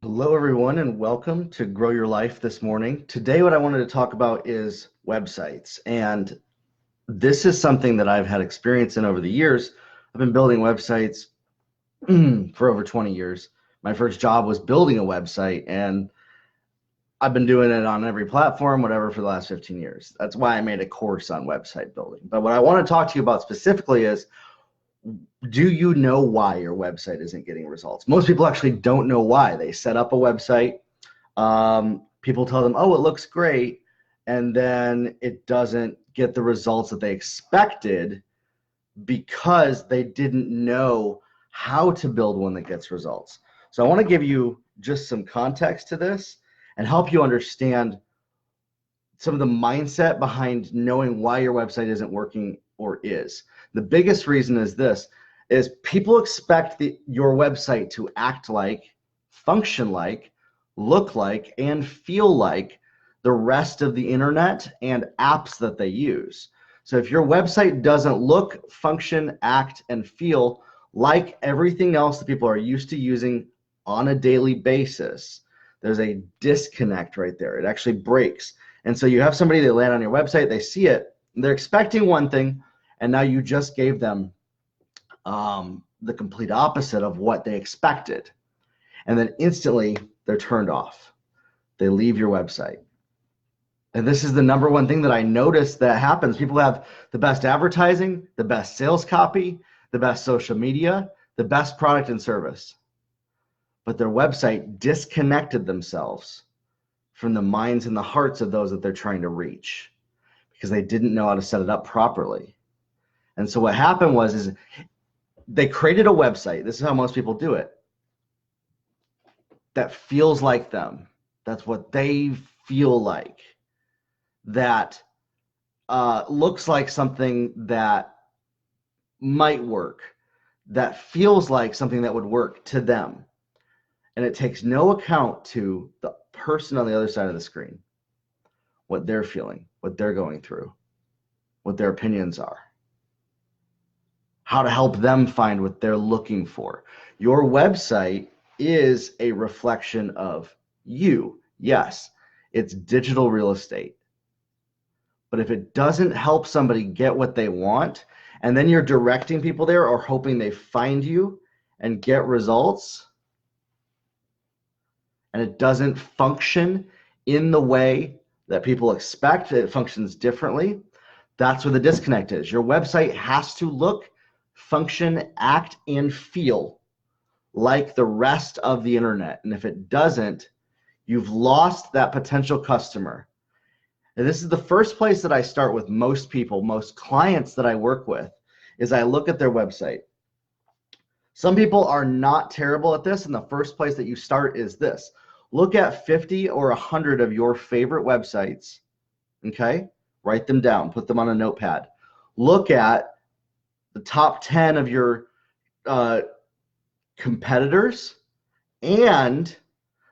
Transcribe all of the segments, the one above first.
Hello, everyone, and welcome to Grow Your Life this morning. Today, what I wanted to talk about is websites. And this is something that I've had experience in over the years. I've been building websites for over 20 years. My first job was building a website, and I've been doing it on every platform, whatever, for the last 15 years. That's why I made a course on website building. But what I want to talk to you about specifically is, do you know why your website isn't getting results? Most people actually don't know why. They set up a website. People tell them, oh, it looks great, and then it doesn't get the results that they expected because they didn't know how to build one that gets results. So I want to give you just some context to this and help you understand some of the mindset behind knowing why your website isn't working or is. The biggest reason is this, is people expect your website to act like, function like, look like, and feel like the rest of the internet and apps that they use. So if your website doesn't look, function, act, and feel like everything else that people are used to using on a daily basis, there's a disconnect right there. It actually breaks. And so you have somebody, they land on your website, they see it, they're expecting one thing, and now you just gave them the complete opposite of what they expected. And then instantly they're turned off. They leave your website. And this is the number one thing that I notice that happens. People have the best advertising, the best sales copy, the best social media, the best product and service. But their website disconnected themselves from the minds and the hearts of those that they're trying to reach because they didn't know how to set it up properly. And so what happened was they created a website. This is how most people do it. That feels like them. That's what they feel like. That looks like something that might work. That feels like something that would work to them. And it takes no account to the person on the other side of the screen, what they're feeling, what they're going through, what their opinions are, how to help them find what they're looking for. Your website is a reflection of you. Yes, it's digital real estate. But if it doesn't help somebody get what they want, and then you're directing people there or hoping they find you and get results, and it doesn't function in the way that people expect, it functions differently, that's where the disconnect is. Your website has to look, function, act, and feel like the rest of the internet. And if it doesn't, you've lost that potential customer. And this is the first place that I start with most people, most clients that I work with, is I look at their website. Some people are not terrible at this, and the first place that you start is this. Look at 50 or 100 of your favorite websites, okay? Write them down, put them on a notepad. Look at the top 10 of your competitors and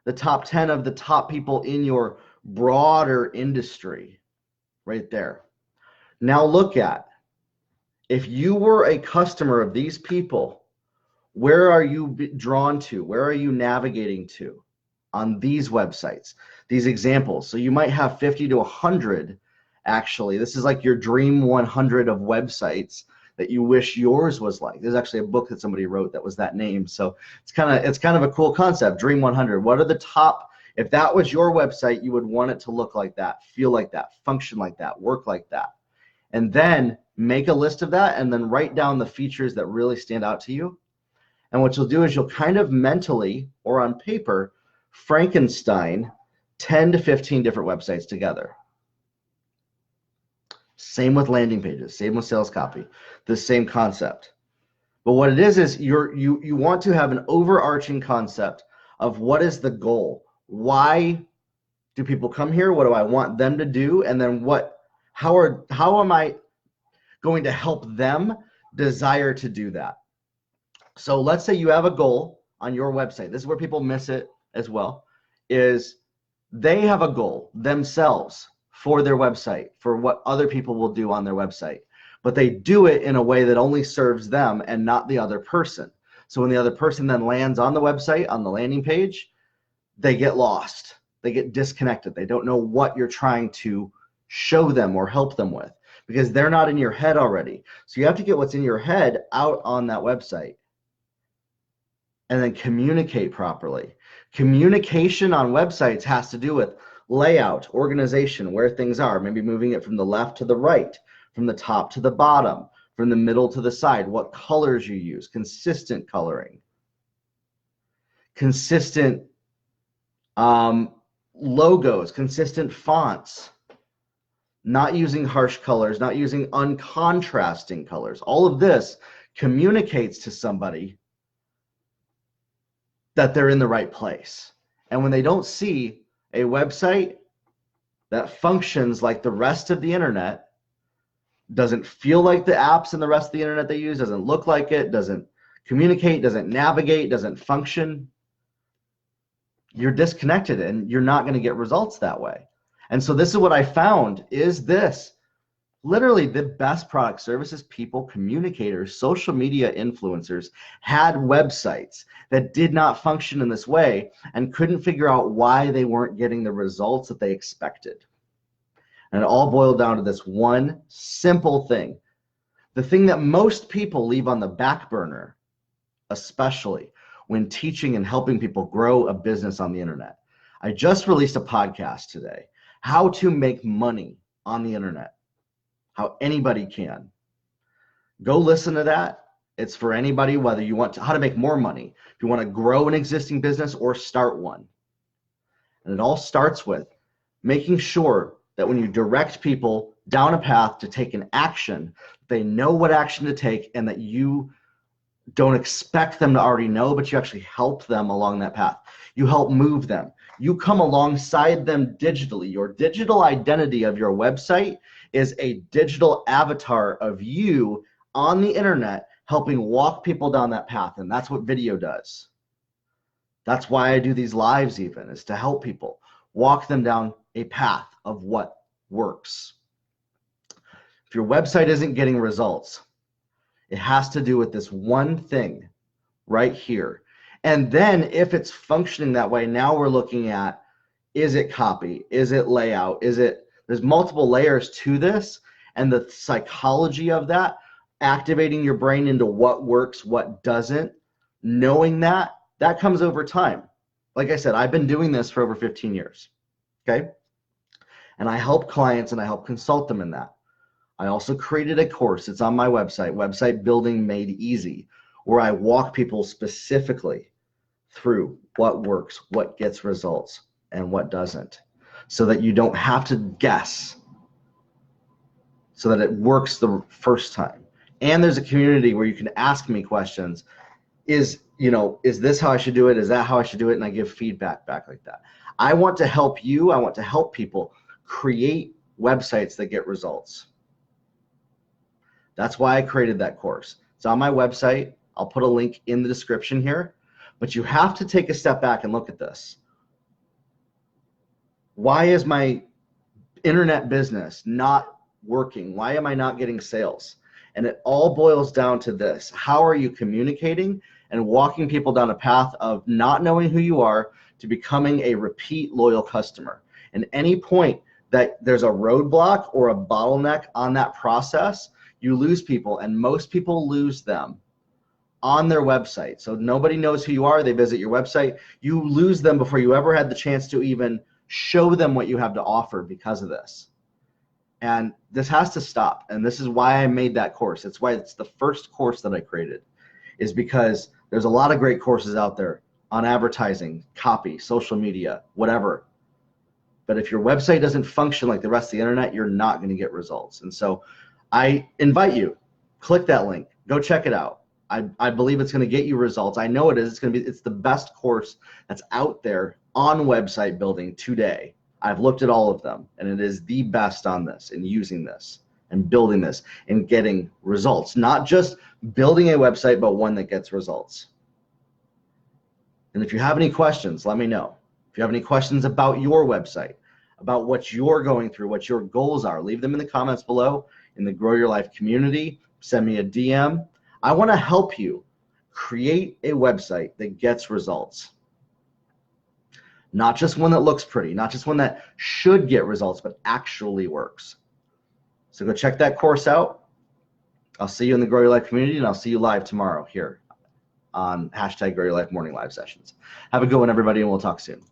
the top 10 of the top people in your broader industry right there. Now look at, if you were a customer of these people, where are you drawn to? Where are you navigating to on these websites, these examples? So you might have 50 to 100 actually. This is like your dream 100 of websites that you wish yours was like. There's actually a book that somebody wrote that was that name. So it's kind of a cool concept, Dream 100. What are the top, if that was your website, you would want it to look like that, feel like that, function like that, work like that. And then make a list of that and then write down the features that really stand out to you. And what you'll do is you'll kind of mentally or on paper Frankenstein 10 to 15 different websites together. Same with landing pages, same with sales copy, the same concept. But what it is you want to have an overarching concept of what is the goal? Why do people come here? What do I want them to do? And then how am I going to help them desire to do that? So let's say you have a goal on your website. This is where people miss it as well, is they have a goal themselves for their website, for what other people will do on their website. But they do it in a way that only serves them and not the other person. So when the other person then lands on the website, on the landing page, they get lost. They get disconnected. They don't know what you're trying to show them or help them with because they're not in your head already. So you have to get what's in your head out on that website and then communicate properly. Communication on websites has to do with layout, organization, where things are, maybe moving it from the left to the right, from the top to the bottom, from the middle to the side, what colors you use, consistent coloring, consistent logos, consistent fonts, not using harsh colors, not using uncontrasting colors. All of this communicates to somebody that they're in the right place. And when they don't see a website that functions like the rest of the internet, doesn't feel like the apps and the rest of the internet they use, doesn't look like it, doesn't communicate, doesn't navigate, doesn't function, you're disconnected and you're not going to get results that way. And so this is what I found is this. Literally the best product, services, people, communicators, social media influencers had websites that did not function in this way and couldn't figure out why they weren't getting the results that they expected. And it all boiled down to this one simple thing. The thing that most people leave on the back burner, especially when teaching and helping people grow a business on the internet. I just released a podcast today, how to make money on the internet, how anybody can. Go listen to that. It's for anybody, whether you want to, how to make more money, if you want to grow an existing business or start one. And it all starts with making sure that when you direct people down a path to take an action, they know what action to take and that you don't expect them to already know, but you actually help them along that path. You help move them. You come alongside them digitally. Your digital identity of your website is a digital avatar of you on the internet helping walk people down that path. And that's what video does. That's why I do these lives even, is to help people walk them down a path of what works. If your website isn't getting results, it has to do with this one thing right here. And then if it's functioning that way, now we're looking at, is it copy? Is it layout? There's multiple layers to this, and the psychology of that, activating your brain into what works, what doesn't, knowing that comes over time. Like I said, I've been doing this for over 15 years, okay? And I help clients and I help consult them in that. I also created a course. It's on my website, Website Building Made Easy, where I walk people specifically through what works, what gets results, and what doesn't, so that you don't have to guess, so that it works the first time. And there's a community where you can ask me questions. Is this how I should do it? Is that how I should do it? And I give feedback back like that. I want to help you. I want to help people create websites that get results. That's why I created that course. It's on my website. I'll put a link in the description here, but you have to take a step back and look at this. Why is my internet business not working? Why am I not getting sales? And it all boils down to this. How are you communicating and walking people down a path of not knowing who you are to becoming a repeat loyal customer? And any point that there's a roadblock or a bottleneck on that process, you lose people, and most people lose them on their website. So nobody knows who you are. They visit your website. You lose them before you ever had the chance to even show them what you have to offer because of this. And this has to stop. And this is why I made that course. It's why it's the first course that I created, is because there's a lot of great courses out there on advertising, copy, social media, whatever. But if your website doesn't function like the rest of the internet, you're not going to get results. And so I invite you, click that link, go check it out. I believe it's going to get you results. I know it is. It's the best course that's out there on website building today. I've looked at all of them, and it is the best on this and using this and building this and getting results. Not just building a website, but one that gets results. And if you have any questions, let me know. If you have any questions about your website, about what you're going through, what your goals are, leave them in the comments below in the Grow Your Life community. Send me a DM. I want to help you create a website that gets results. Not just one that looks pretty, not just one that should get results, but actually works. So go check that course out. I'll see you in the Grow Your Life community, and I'll see you live tomorrow here on #GrowYourLifeMorningLive sessions. Have a good one, everybody, and we'll talk soon.